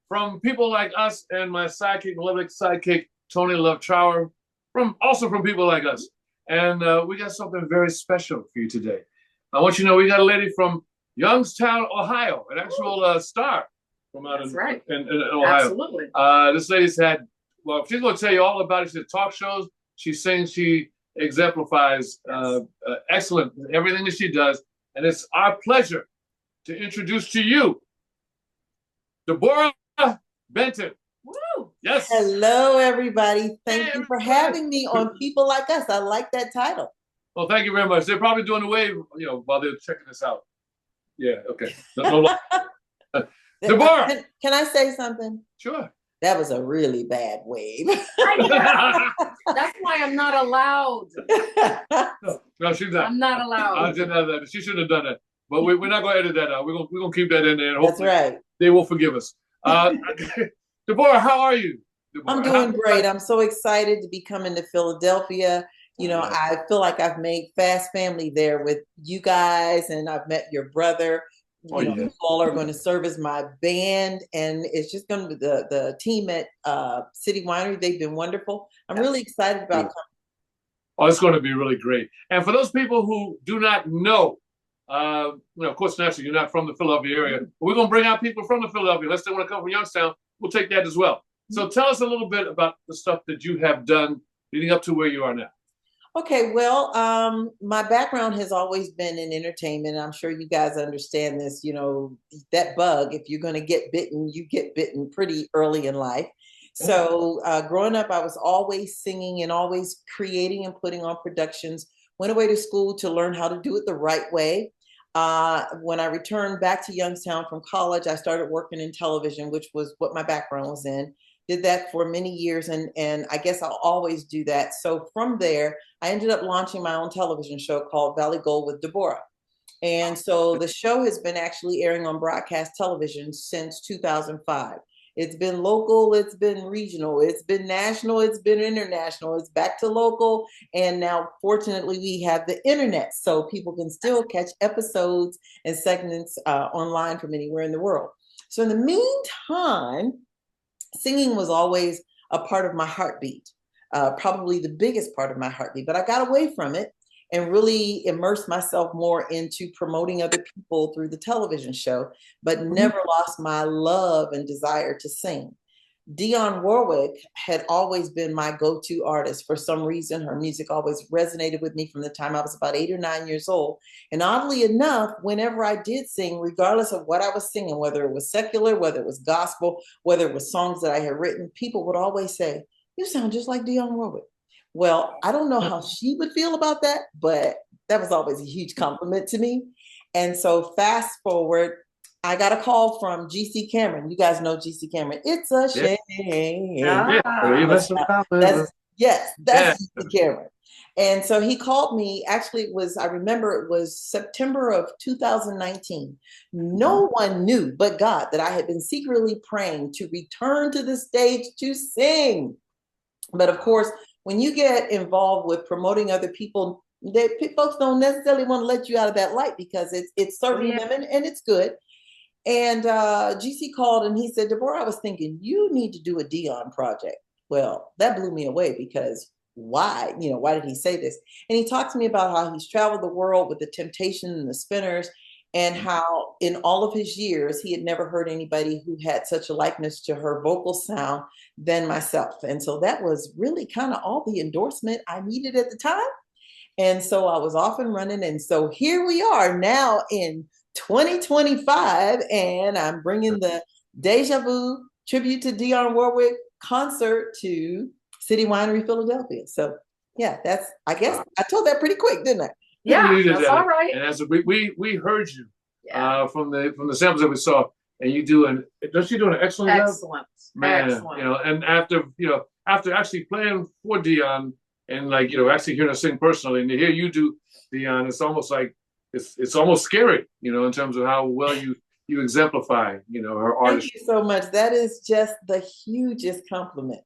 from people like us and my sidekick, beloved sidekick, Tony Love Trower, also from people like us. And we got something very special for you today. I want you to know we got a lady from Youngstown, Ohio, an actual star from out in Ohio. Absolutely. This lady's had, well, she's going to tell you all about it. She's at talk shows. She sings. She exemplifies excellent everything that she does. And it's our pleasure to introduce to you Deborah Benton. Woo! Yes. Hello, everybody. Thank you for having me on People Like Us. I like that title. Well, thank you very much. They're probably doing the wave, while they're checking this out. Yeah. Okay. No, Deborah. Can I say something? Sure. That was a really bad wave. That's why I'm not allowed. No, she's not. I'm not allowed. I didn't have that. She shouldn't have done that. But we're not going to edit that out. We're going to keep that in there. And That's right. They will forgive us. Deborah, how are you? Deborah, I'm doing great. I'm so excited to be coming to Philadelphia. I feel like I've made fast family there with you guys, and I've met your brother. You all are going to serve as my band, and it's just going to be the team at City Winery. They've been wonderful. I'm really excited about coming. Oh, it's going to be really great. And for those people who do not know, of course, naturally, you're not from the Philadelphia area. But we're going to bring out people from the Philadelphia. Unless they want to come from Youngstown, we'll take that as well. So tell us a little bit about the stuff that you have done leading up to where you are now. Okay, well, my background has always been in entertainment. I'm sure you guys understand this, that bug, if you're going to get bitten, you get bitten pretty early in life. So growing up, I was always singing and always creating and putting on productions. Went away to school to learn how to do it the right way. When I returned back to Youngstown from college, I started working in television, which was what my background was in. Did that for many years, and I guess I'll always do that. So from there, I ended up launching my own television show called Valley Gold with Deborah. And so the show has been actually airing on broadcast television since 2005. It's been local, it's been regional, it's been national, it's been international, it's back to local. And now, fortunately, we have the internet, so people can still catch episodes and segments online from anywhere in the world. So in the meantime, singing was always a part of my heartbeat, probably the biggest part of my heartbeat, but I got away from it and really immersed myself more into promoting other people through the television show, but never lost my love and desire to sing. Dionne Warwick had always been my go-to artist. For some reason, her music always resonated with me from the time I was about 8 or 9 years old. And oddly enough, whenever I did sing, regardless of what I was singing, whether it was secular, whether it was gospel, whether it was songs that I had written, people would always say, "You sound just like Dionne Warwick." Well, I don't know how she would feel about that, but that was always a huge compliment to me. And so fast forward, I got a call from GC Cameron. You guys know GC Cameron. It's a shame. That's GC Cameron. And so he called me. Actually, I remember it was September of 2019. No one knew but God that I had been secretly praying to return to the stage to sing. But of course, when you get involved with promoting other people, folks don't necessarily want to let you out of that light because it's serving them and it's good. And GC called and he said, "Deborah, I was thinking you need to do a Dionne project." Well, that blew me away because why? Why did he say this? And he talked to me about how he's traveled the world with the Temptation and the Spinners, and how in all of his years, he had never heard anybody who had such a likeness to her vocal sound than myself. And so that was really kind of all the endorsement I needed at the time. And so I was off and running. And so here we are now in 2025, and I'm bringing the Deja Vu tribute to Dionne Warwick concert to City Winery, Philadelphia. So yeah, I guess I told that pretty quick, didn't I? Yeah, that's all right. And as we heard you from the samples that we saw, and you do an excellent job? Man, excellent. And after actually playing for Dionne and actually hearing her sing personally, and to hear you do Dionne, it's almost like it's almost scary, in terms of how well you exemplify, her artistry. Thank you so much. That is just the hugest compliment.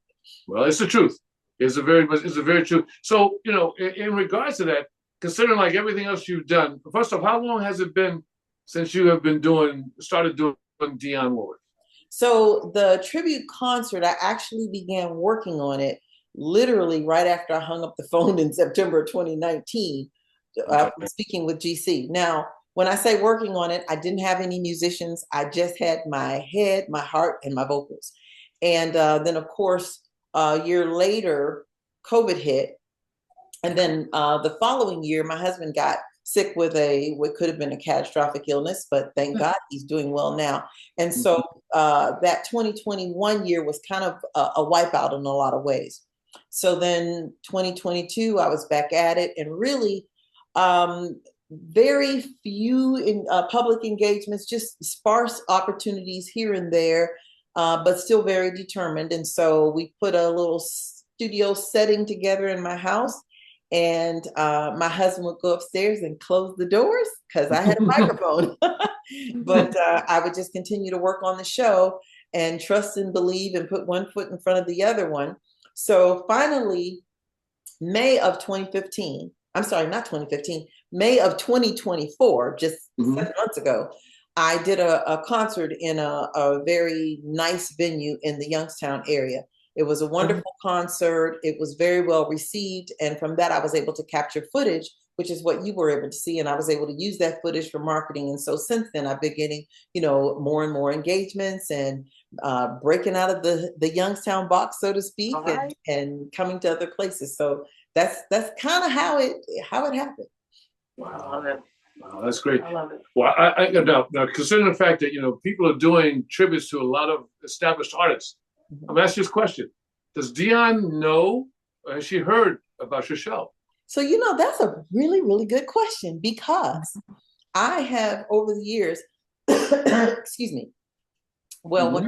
Well, it's the truth. It's a very truth. So, in regards to that, considering like everything else you've done, first off, how long has it been since you have been started doing Dionne Warwick? So the tribute concert, I actually began working on it literally right after I hung up the phone in September 2019, Okay. speaking with GC. Now, when I say working on it, I didn't have any musicians. I just had my head, my heart, and my vocals. And then, of course, a year later, COVID hit. And then the following year, my husband got sick with what could have been a catastrophic illness, but thank God he's doing well now. And so that 2021 year was kind of a wipeout in a lot of ways. So then 2022, I was back at it, and really very few in public engagements, just sparse opportunities here and there, but still very determined. And so we put a little studio setting together in my house. And my husband would go upstairs and close the doors because I had a microphone. But I would just continue to work on the show and trust and believe and put one foot in front of the other one. So finally, May of 2015, I'm sorry, not 2015, May of 2024, just 7 months ago, I did a concert in a very nice venue in the Youngstown area. It was a wonderful concert. It was very well received. And from that, I was able to capture footage, which is what you were able to see. And I was able to use that footage for marketing. And so since then, I've been getting, more and more engagements and breaking out of the Youngstown box, so to speak, and coming to other places. So that's kind of how it happened. Wow. I love it. Wow, that's great. I love it. Well, I now considering the fact that people are doing tributes to a lot of established artists, I'm asking this question: does Dionne know, or has she heard about your show? So that's a really, really good question, because I have over the years, excuse me. Well, when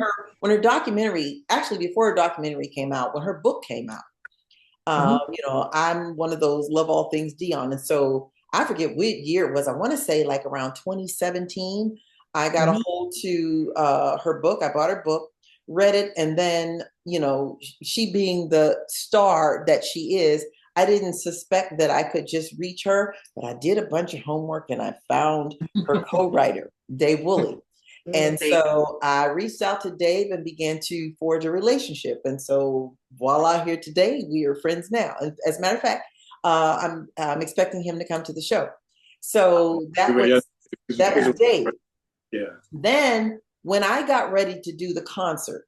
her documentary, actually before her documentary came out, when her book came out, I'm one of those love all things Dionne, and so I forget what year it was. I want to say like around 2017. I got a hold to her book. I bought her book, read it, and then she being the star that she is, I didn't suspect that I could just reach her, but I did a bunch of homework and I found her co-writer, Dave Woolley. And so I reached out to Dave and began to forge a relationship. And so voila, here today, we are friends now. As a matter of fact, I'm expecting him to come to the show. So that was Dave. Yeah. Then when I got ready to do the concert,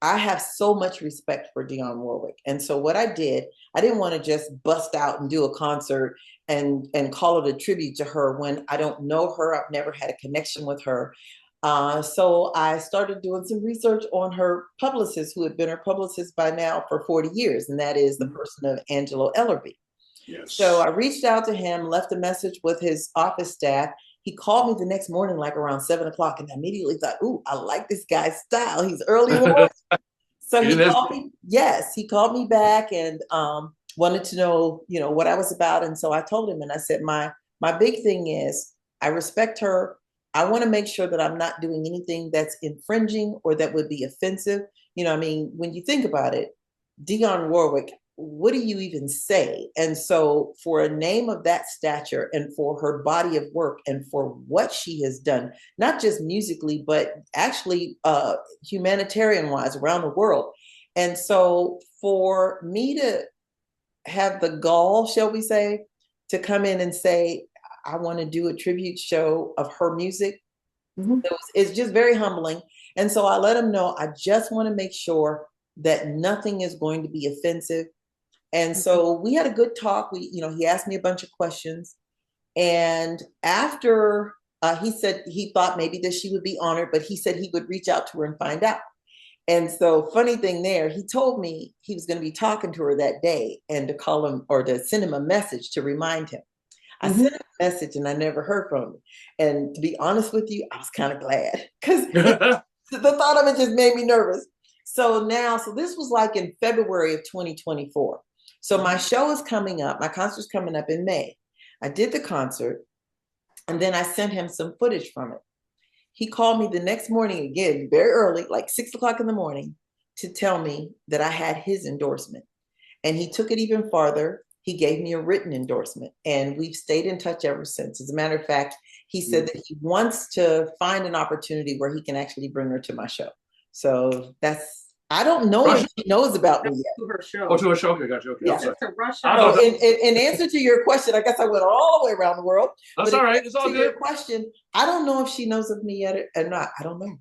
I have so much respect for Dionne Warwick. And so what I did, I didn't want to just bust out and do a concert and call it a tribute to her when I don't know her. I've never had a connection with her. So I started doing some research on her publicist, who had been her publicist by now for 40 years. And that is the person of Angelo Ellerby. Yes. So I reached out to him, left a message with his office staff. He called me the next morning, like around 7 o'clock, and I immediately thought, "Ooh, I like this guy's style. He's early in the morning." So he called me. Yes, he called me back and wanted to know, what I was about. And so I told him, and I said, my big thing is I respect her. I want to make sure that I'm not doing anything that's infringing or that would be offensive. When you think about it, Dionne Warwick, what do you even say? And so for a name of that stature and for her body of work and for what she has done, not just musically, but actually humanitarian wise around the world. And so for me to have the gall, shall we say, to come in and say, I want to do a tribute show of her music, it's just very humbling. And so I let him know, I just want to make sure that nothing is going to be offensive. And so we had a good talk. He asked me a bunch of questions. And after he said he thought maybe that she would be honored, but he said he would reach out to her and find out. And so funny thing there, he told me he was going to be talking to her that day and to call him or to send him a message to remind him. I sent him a message and I never heard from him. And to be honest with you, I was kind of glad because the thought of it just made me nervous. So this was like in February of 2024. So my show is coming up. My concert's coming up in May. I did the concert and then I sent him some footage from it. He called me the next morning again, very early, like 6 o'clock in the morning, to tell me that I had his endorsement. And he took it even farther. He gave me a written endorsement and we've stayed in touch ever since. As a matter of fact, he said that he wants to find an opportunity where he can actually bring her to my show. So I don't know if she knows about me yet. To her show. Oh, to her show. Okay, gotcha. Okay. Yeah. I'm sorry. To Russia. So in answer to your question, I guess I went all the way around the world. That's all right. It's all good. Your question, I don't know if she knows of me yet or not. I don't know.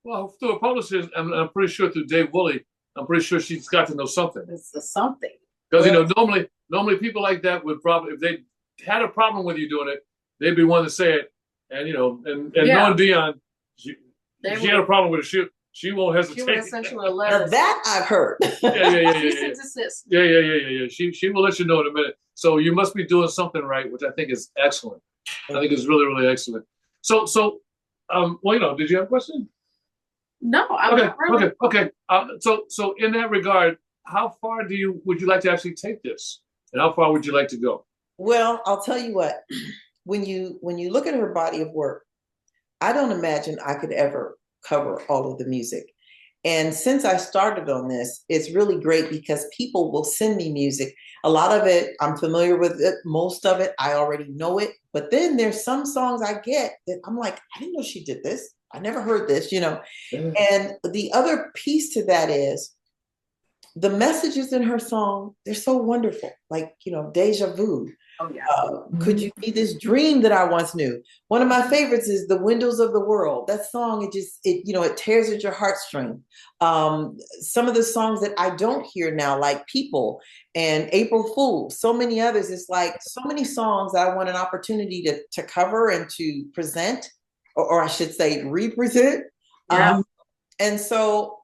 Well, through a publicist, I'm pretty sure through Dave Woolley, I'm pretty sure she's got to know something. It's something. Because normally people like that would probably, if they had a problem with you doing it, they'd be one to say it. And knowing Dionne, she had a problem with it. She won't hesitate. She will send you a letter. Now that I've heard. Yeah. She will let you know in a minute. So you must be doing something right, which I think is excellent. I think it's really, really excellent. So did you have a question? No, Okay. So in that regard, how far would you like to actually take this, and how far would you like to go? Well, I'll tell you what. When you look at her body of work, I don't imagine I could ever cover all of the music. And since I started on this, it's really great because people will send me music. A lot of it, I'm familiar with it. Most of it, I already know it. But then there's some songs I get that I'm like, I didn't know she did this. I never heard this, Yeah. And the other piece to that is the messages in her song, they're so wonderful. Like, deja vu. Oh, yeah. Could you be this dream that I once knew? One of my favorites is The Windows of the World. That song, it tears at your heartstring. Some of the songs that I don't hear now, like People and April Fool, so many others. It's like so many songs that I want an opportunity to cover and to present, or I should say represent. Yeah. And so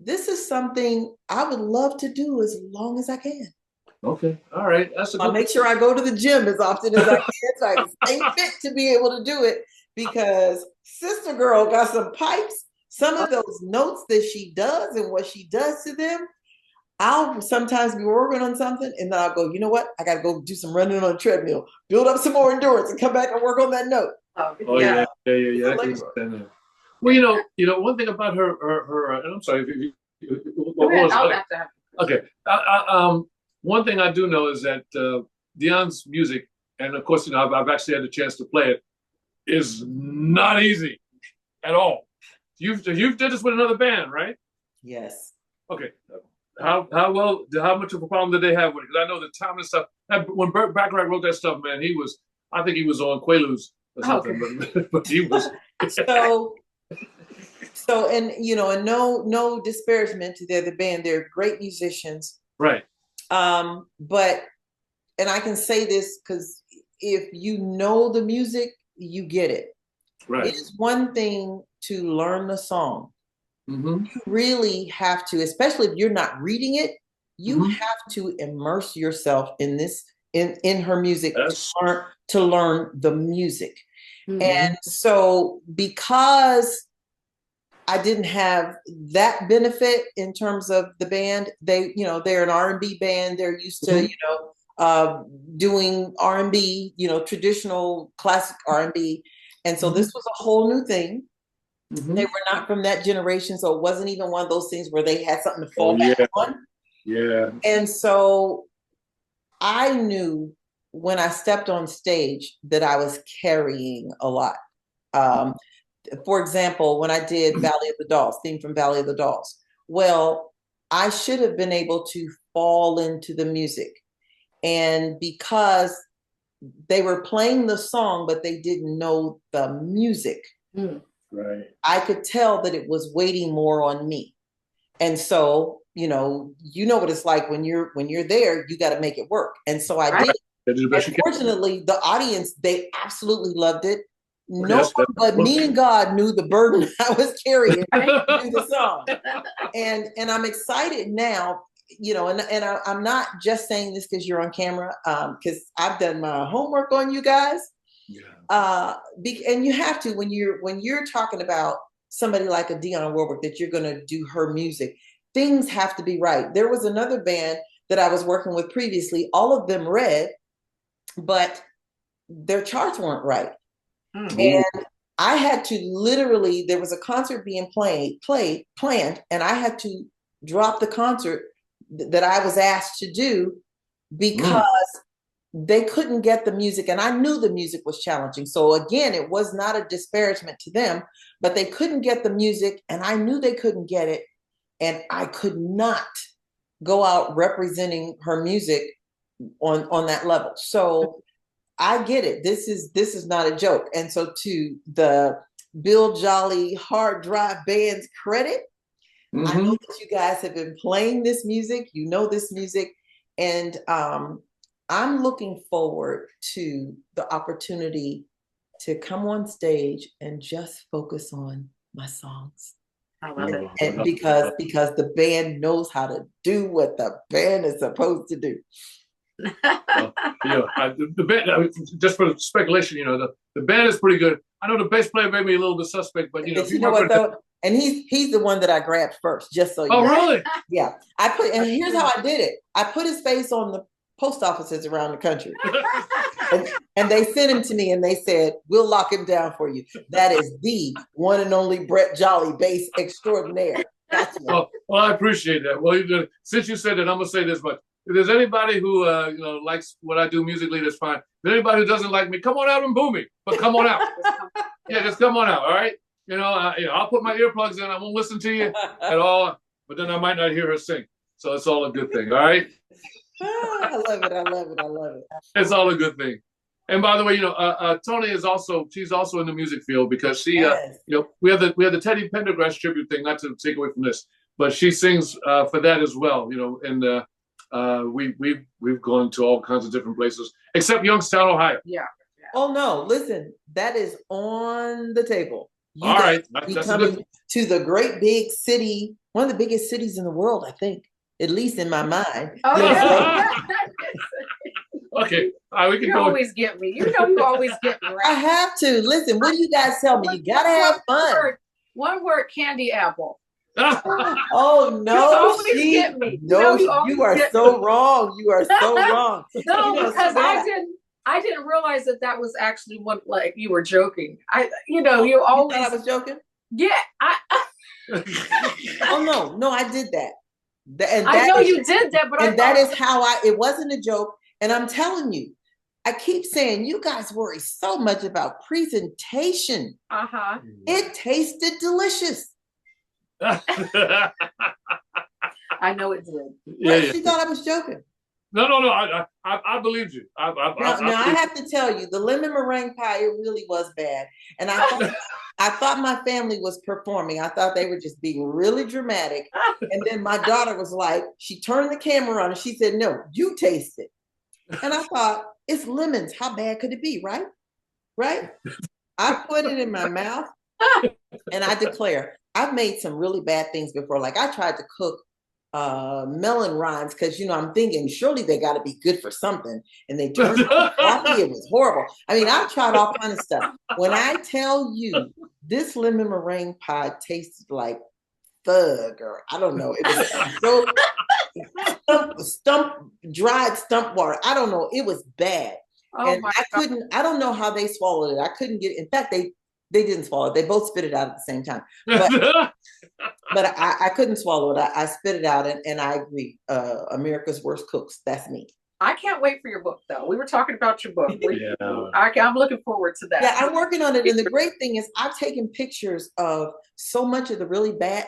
this is something I would love to do as long as I can. Okay. All right. I'll make sure I go to the gym as often as I can so I can stay fit to be able to do it, because Sister Girl got some pipes. Some of those notes that she does and what she does to them, I'll sometimes be working on something and then I'll go, you know what? I got to go do some running on a treadmill, build up some more endurance and come back and work on that note. Oh, yeah. Well, one thing about her and I'm sorry if you okay. One thing I do know is that Dionne's music, and of course, I've actually had the chance to play it, is not easy at all. You've did this with another band, right? Yes. Okay. How much of a problem did they have with it? Because I know the time and stuff. When Burt Bacharach wrote that stuff, man, I think he was on Quaaludes or something, but he was. So, and no disparagement to the other band. They're great musicians. Right. But I can say this because if you know the music, you get it. Right. It is one thing to learn the song. Mm-hmm. You really have to, especially if you're not reading it, you have to immerse yourself in her music to learn the music. Mm-hmm. And so because I didn't have that benefit in terms of the band, they're an R&B band. They're used to, doing R&B, traditional classic R&B. And so this was a whole new thing. Mm-hmm. They were not from that generation. So it wasn't even one of those things where they had something to fall back on. Yeah. And so I knew when I stepped on stage that I was carrying a lot. For example, when I did Valley of the Dolls, theme from Valley of the Dolls, well, I should have been able to fall into the music. And because they were playing the song, but they didn't know the music, right, I could tell that it was waiting more on me. And so, you know what it's like when you're there, you got to make it work. And so I did. Unfortunately, the audience, they absolutely loved it. No one but me and God knew the burden I was carrying to do the song. And I'm excited now, and I'm not just saying this because you're on camera, because I've done my homework on you guys. Yeah. And you have to, when you're talking about somebody like a Dionne Warwick, that you're going to do her music, things have to be right. There was another band that I was working with previously. All of them read, but their charts weren't right. Mm-hmm. And I had to literally, there was a concert being planned, and I had to drop the concert that I was asked to do because they couldn't get the music, and I knew the music was challenging. So again, it was not a disparagement to them, but they couldn't get the music, and I knew they couldn't get it, and I could not go out representing her music on that level. So I get it. This is not a joke. And so to the Bill Jolly Hard Drive Band's credit, I know that you guys have been playing this music, you know this music, and I'm looking forward to the opportunity to come on stage and just focus on my songs. I love it. And because the band knows how to do what the band is supposed to do. The band, just for speculation, the band is pretty good. I know the bass player may be a little bit suspect, but you know what though? And he's the one that I grabbed first, just so you know. Really? Yeah. And here's how I did it. I put his face on the post offices around the country. and they sent him to me and they said, we'll lock him down for you. That is the one and only Brett Jolly, bass extraordinaire. That's well, I appreciate that. Well, since you said that, I'm going to say this much. If there's anybody who likes what I do musically, that's fine. If anybody who doesn't like me, come on out and boo me. But come on out. Yeah, just come on out, all right? I'll put my earplugs in. I won't listen to you at all, but then I might not hear her sing. So it's all a good thing, all right? I love it. I love it. I love it. It's all a good thing. And by the way, Tony she's also in the music field because she, Yes. we have the Teddy Pendergrass tribute thing, not to take away from this, but she sings for that as well, and we've gone to all kinds of different places, except Youngstown, Ohio. Yeah. Oh no, listen, that is on the table. All right. That's coming to the great big city, one of the biggest cities in the world, I think, at least in my mind. Oh, yeah. Okay. All right, we can You go. always get me. You always get me, right? I have to. Listen, what do you guys tell me? You gotta have fun. One word, candy apple. Oh no, you always get me. No, you are so wrong. You are so wrong. No, because I didn't realize that was actually what, like, you were joking. You always. You thought I was joking? Yeah. Oh no, I did that. I know you did that, but that is how it wasn't a joke. And I'm telling you, I keep saying, you guys worry so much about presentation. Uh-huh. It tasted delicious. I know it did. Yeah. She thought I was joking. No. I believed you. Now I have to tell you, the lemon meringue pie, it really was bad. And I thought my family was performing. I thought they were just being really dramatic. And then my daughter was like, she turned the camera on and she said, no, you taste it. And I thought, it's lemons. How bad could it be, right? Right? I put it in my mouth and I declare, I've made some really bad things before. Like I tried to cook melon rinds because I'm thinking surely they got to be good for something, and they turned out coffee. It was horrible. I mean, I've tried all kinds of stuff. When I tell you this lemon meringue pie tasted like thug, or I don't know, it was dried stump water. I don't know, it was bad. And I don't know how they swallowed it. I couldn't get it. In fact, they didn't swallow it. They both spit it out at the same time. But I couldn't swallow it. I spit it out, and I agree. America's Worst Cooks. That's me. I can't wait for your book, though. We were talking about your book. Yeah. I'm looking forward to that. Yeah, I'm working on it. And the great thing is I've taken pictures of so much of the really bad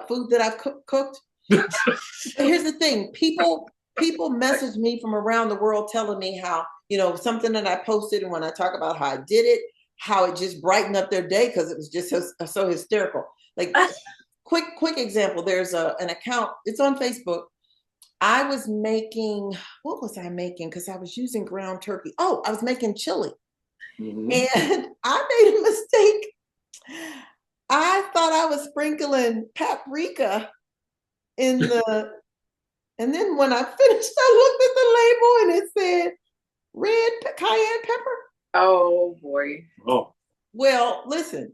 food that I've cooked. Here's the thing. People message me from around the world telling me how, something that I posted, and when I talk about how I did it, how it just brightened up their day because it was just so hysterical. Like, quick example, there's an account, it's on Facebook. I was making, what was I making? Because I was using ground turkey. Oh, I was making chili. Mm-hmm. And I made a mistake. I thought I was sprinkling paprika in the, and then when I finished, I looked at the label and it said red cayenne pepper. Oh boy. Oh. Well, listen,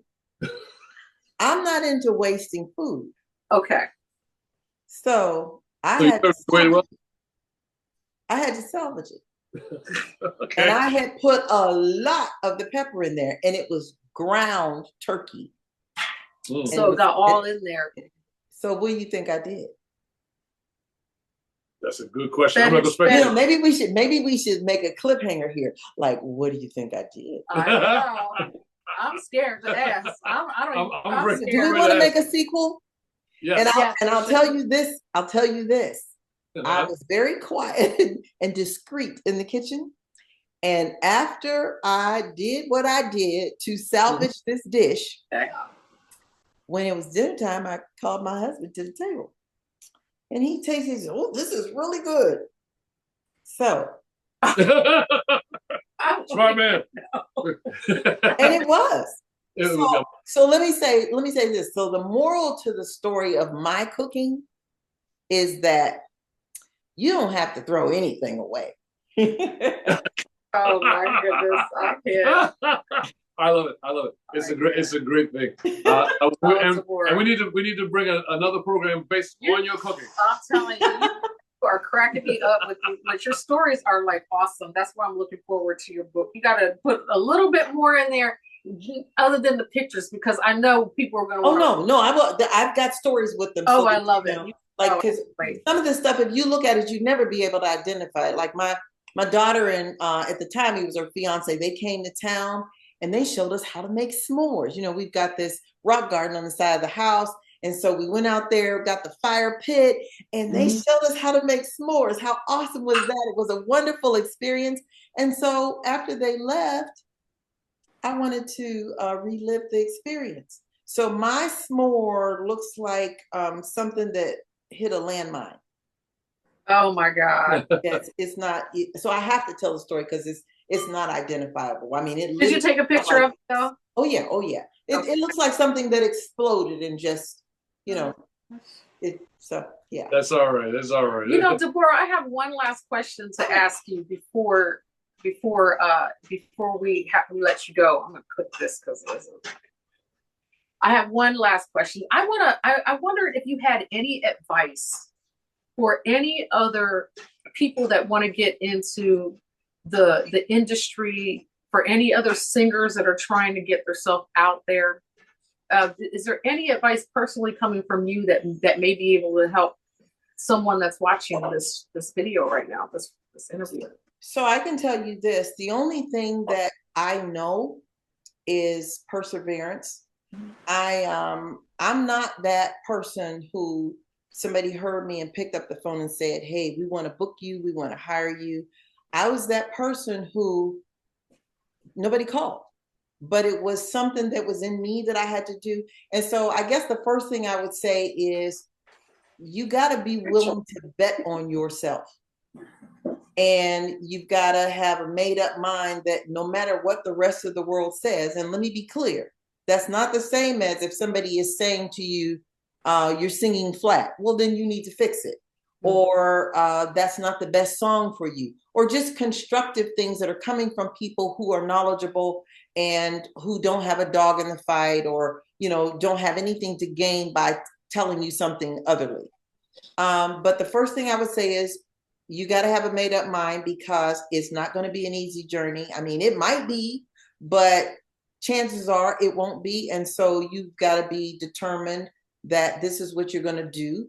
I'm not into wasting food. Okay. So I had to salvage it. Okay. And I had put a lot of the pepper in there, and it was ground turkey. So it got all in there. So what do you think I did? That's a good question. That I'm not is gonna You speculate. know, maybe we should make a cliffhanger here. Like, what do you think I did? I know. I'm scared to ask. I don't. I'm I'm afraid- Do we scared. want to Afraid to make a sequel? Yes. And I'll Yes. tell you this. I'll tell you this. I Uh-huh. was very quiet and discreet in the kitchen. And after I did what I did to salvage this dish, Okay. when it was dinner time, I called my husband to the table. And he tasted it. He said, oh, this is really good. So, Smart man. and it was. So let me say this. So the moral to the story of my cooking is that you don't have to throw anything away. Oh my goodness! I can't. I love it. I love it. It's a great thing. And we need to bring another program based on your cooking. I'm telling you, you are cracking me up with your stories are like awesome. That's why I'm looking forward to your book. You got to put a little bit more in there, other than the pictures, because I know people are going to. Oh no, I've got stories with them. Oh, so I love it. Like, because some of this stuff, if you look at it, you'd never be able to identify it. Like my daughter and at the time he was her fiance, they came to town and they showed us how to make s'mores. You know, we've got this rock garden on the side of the house. And so we went out there, got the fire pit, and they showed us how to make s'mores. How awesome was that? It was a wonderful experience. And so after they left, I wanted to relive the experience. So my s'more looks like something that hit a landmine. Oh my God. Yes, it's not. So I have to tell the story because it's not identifiable. I mean, Did you take a picture of it though? Oh yeah, oh yeah. It looks like something that exploded and just, you know, it. So yeah. That's all right. That's all right. You know, Deborah, I have one last question to ask you before we let you go. I'm gonna cook this because I have one last question. I wondered if you had any advice for any other people that want to get into the industry, for any other singers that are trying to get themselves out there. Is there any advice personally coming from you that may be able to help someone that's watching this video right now, this interview? So I can tell you this, the only thing that I know is perseverance. I'm not that person who somebody heard me and picked up the phone and said, hey, we want to book you, we want to hire you. I was that person who nobody called, but it was something that was in me that I had to do. And so I guess the first thing I would say is you got to be willing to bet on yourself. And you've got to have a made up mind that no matter what the rest of the world says, and let me be clear, that's not the same as if somebody is saying to you, you're singing flat. Well, then you need to fix it. Or that's not the best song for you. Or just constructive things that are coming from people who are knowledgeable and who don't have a dog in the fight, or, you know, don't have anything to gain by telling you something otherly. But the first thing I would say is you got to have a made up mind, because it's not going to be an easy journey. I mean, it might be, but chances are it won't be. And so you've got to be determined that this is what you're going to do.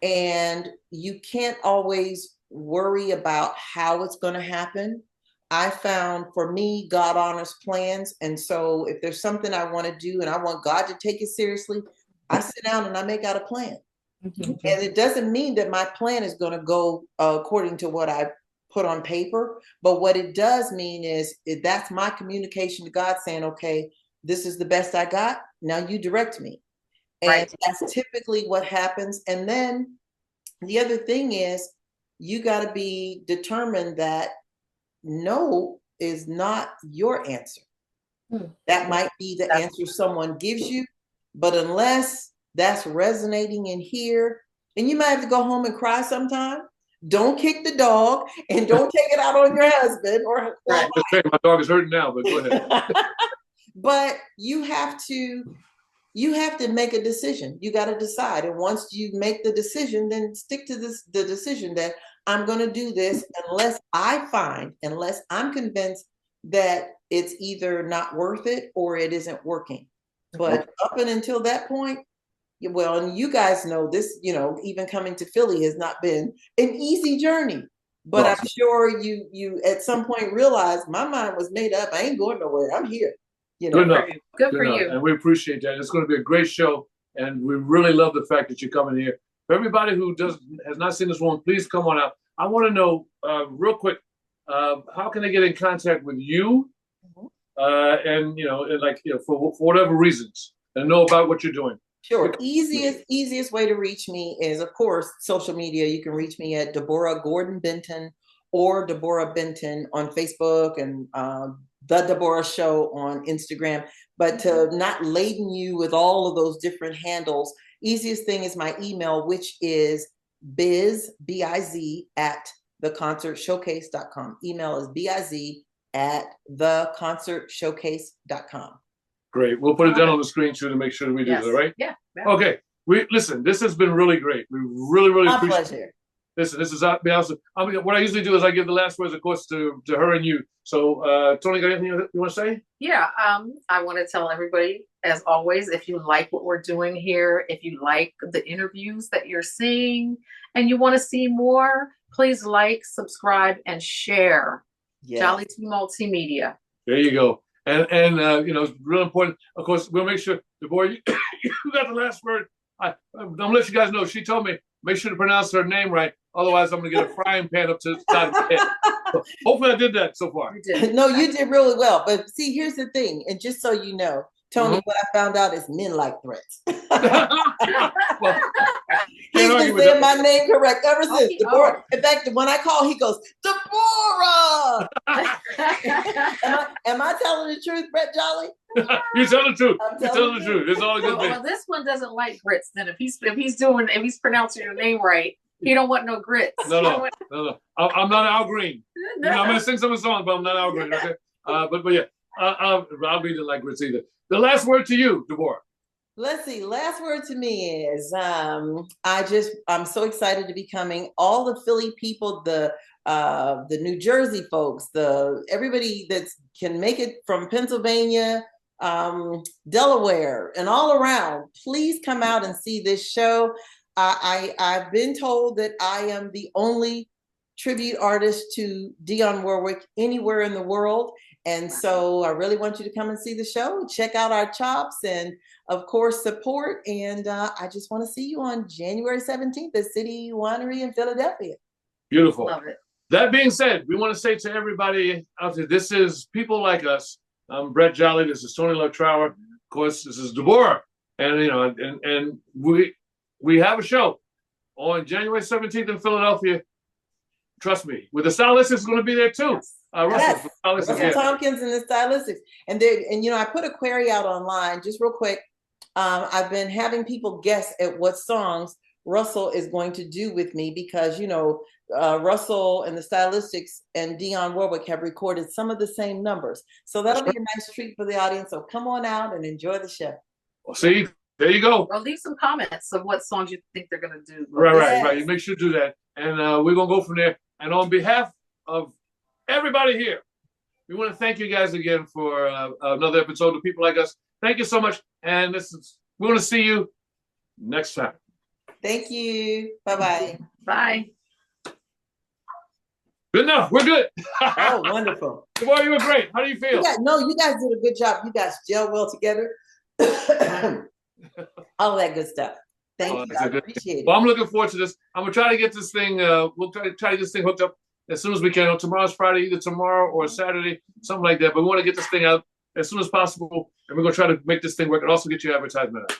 And you can't always worry about how it's going to happen. I found, for me, God honors plans. And so if there's something I want to do and I want God to take it seriously, I sit down and I make out a plan. Mm-hmm. And it doesn't mean that my plan is going to go according to what I put on paper. But what it does mean is that's my communication to God saying, okay, this is the best I got. Now you direct me. And right. That's typically what happens. And then the other thing is you got to be determined that no is not your answer. That might be the answer someone gives you, but unless that's resonating in here, and you might have to go home and cry sometime. Don't kick the dog and don't take it out on your husband or my dog is hurting now, but go ahead. But you have to make a decision. You got to decide. And once you make the decision, then stick to the decision that I'm going to do this unless I'm convinced that it's either not worth it or it isn't working. But up and until that point, Well, and you guys know this, even coming to Philly has not been an easy journey. But No. I'm sure you at some point realized my mind was made up. I ain't going nowhere. I'm here. Good enough. Good for you. And we appreciate that. It's going to be a great show. And we really love the fact that you're coming here. For everybody who has not seen this one, please come on out. I want to know real quick, how can they get in contact with you? For whatever reasons, and know about what you're doing. Sure. Easiest way to reach me is, of course, social media. You can reach me at Deborah Gordon Benton or Deborah Benton on Facebook, and The Deborah Show on Instagram. But to not laden you with all of those different handles, easiest thing is my email, which is biz at theconcertshowcase.com. Email is biz@theconcertshowcase.com. Great. We'll put it down on the screen too to make sure that we do that, right? Yeah. Okay. Listen, this has been really great. We really, really appreciate pleasure. it. Listen, this is what I usually do is I give the last words, of course, to her and you. So, Tony, got anything you want to say? Yeah. I want to tell everybody, as always, if you like what we're doing here, if you like the interviews that you're seeing, and you want to see more, please like, subscribe, and share. Yes. Jolly T Multimedia. There you go. And it's real important. Of course, we'll make sure, Deborah, you got the last word. I'm gonna let you guys know. She told me make sure to pronounce her name right. Otherwise, I'm gonna get a frying pan up to the side of the head. So hopefully, I did that so far. You did. No, you did really well. But see, here's the thing, and just so you know, Tony, what I found out is men like threats. Well, he's been saying my name correct ever since. Deborah. In fact, when I call, he goes, Deborah. Am I telling the truth, Brett Jolly? You're telling the truth. You're telling the truth. It's all a good thing. Well, this one doesn't like grits. Then if he's pronouncing your name right, he don't want no grits. No. I'm not Al Green. I'm gonna sing some of the songs, but I'm not Al Green. Okay. But yeah, Al Green didn't like grits either. The last word to you, Deborah. Let's see. Last word to me is I'm so excited to be coming. All the Philly people, the New Jersey folks, everybody that can make it from Pennsylvania, Delaware, and all around. Please come out and see this show. I've been told that I am the only tribute artist to Dionne Warwick anywhere in the world. And so I really want you to come and see the show, check out our chops, and of course, support. And I just want to see you on January 17th at City Winery in Philadelphia. Beautiful. Love it. That being said, we want to say to everybody out there, this is People Like Us. I'm Brett Jolly. This is Tony Love Trower. Of course, this is Deborah. And we have a show on January 17th in Philadelphia. Trust me, with the Stylistics is going to be there too. Yes. Russell Tompkins and the Stylistics. And I put a query out online just real quick. I've been having people guess at what songs Russell is going to do with me because, Russell and the Stylistics and Dionne Warwick have recorded some of the same numbers. So that'll be a nice treat for the audience. So come on out and enjoy the show. Well, see, there you go. Well, leave some comments of what songs you think they're going to do. Right. You make sure to do that. And we're going to go from there. And on behalf of everybody here, we want to thank you guys again for another episode of People Like Us. Thank you so much. And we want to see you next time. Thank you. Bye-bye. Bye. Good enough. We're good. Oh, wonderful. Boy, you were great. How do you feel? You guys did a good job. You guys gel well together. All that good stuff. Thank you. I appreciate it. Well, I'm looking forward to this. I'm going to try to get this thing, we'll try to get this thing hooked up as soon as we can. Tomorrow's Friday, either tomorrow or Saturday, something like that. But we want to get this thing out as soon as possible. And we're going to try to make this thing work and also get your advertisement out.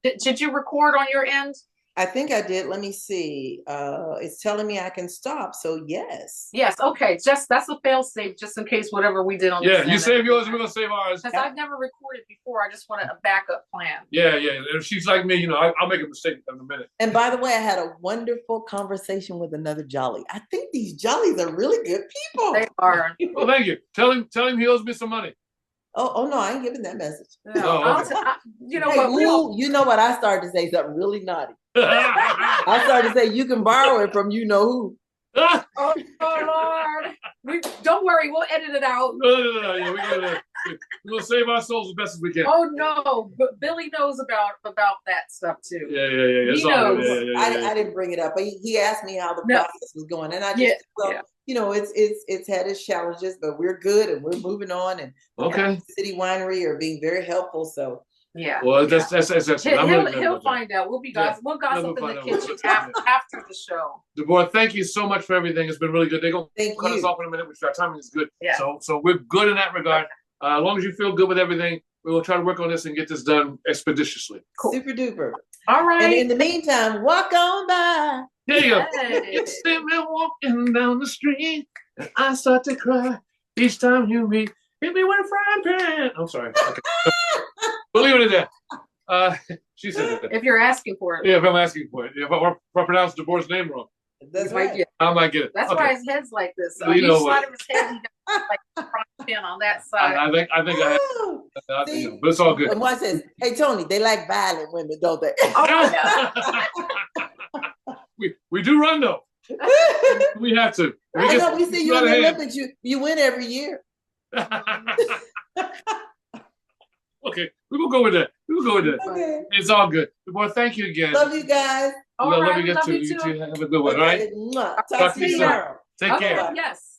Did you record on your end? I think I did. Let me see. It's telling me I can stop. So yes. Yes. Okay. That's a fail safe, just in case whatever we did on. Yeah, you save yours, and we're gonna save ours. Because I've never recorded before. I just want a backup plan. Yeah. If she's like me, I'll make a mistake in a minute. And by the way, I had a wonderful conversation with another Jolly. I think these Jollies are really good people. They are. Well, thank you. Tell him he owes me some money. Oh no, I ain't giving that message. No, okay. You know what? I started to say something really naughty. I started to say you can borrow it from you know who. Oh Lord! Don't worry, we'll edit it out. No. Yeah, We'll save our souls as best as we can. Oh no, but Billy knows about that stuff too. Yeah. It's He all good. knows. Yeah. I didn't bring it up, but he asked me how the No. process was going, and I just you know, it's had its challenges, but we're good and we're moving on. And Okay. City Winery are being very helpful. So Yeah. Well, that's He'll find out. We'll gossip in the kitchen after the show. Deborah, thank you so much for everything. It's been really good. They're going to cut us off in a minute, which our timing is good. Yeah. So we're good in that regard. As long as you feel good with everything, we will try to work on this and get this done expeditiously. Cool. Super duper. All right. And in the meantime, walk on by. There you go. Hey. You see me walking down the street, and I start to cry each time you hit me with a frying pan. I'm sorry. Okay. We'll leave it at that. She said that. If you're asking for it. Yeah, if I'm asking for it. If I pronounce Deborah's name wrong, That's might right. get- I might get it. That's Okay. why his head's like this. Well, you know each what? side of his head, he got like a frying pan on that side. I think I have, Woo! See? but it's all good. And one says, "Hey Tony, they like violent women, don't they?" Oh yeah. we do run though. We have to. I know. We see you in the hand. Olympics. You win every year. Okay, we will go with that. Okay. It's all good. Well, thank you again. Love you guys. All Love right, you love too. you too. Have a good one. All right. Mwah. Talk Talk to to you you soon. tomorrow. Take Okay, care. yes.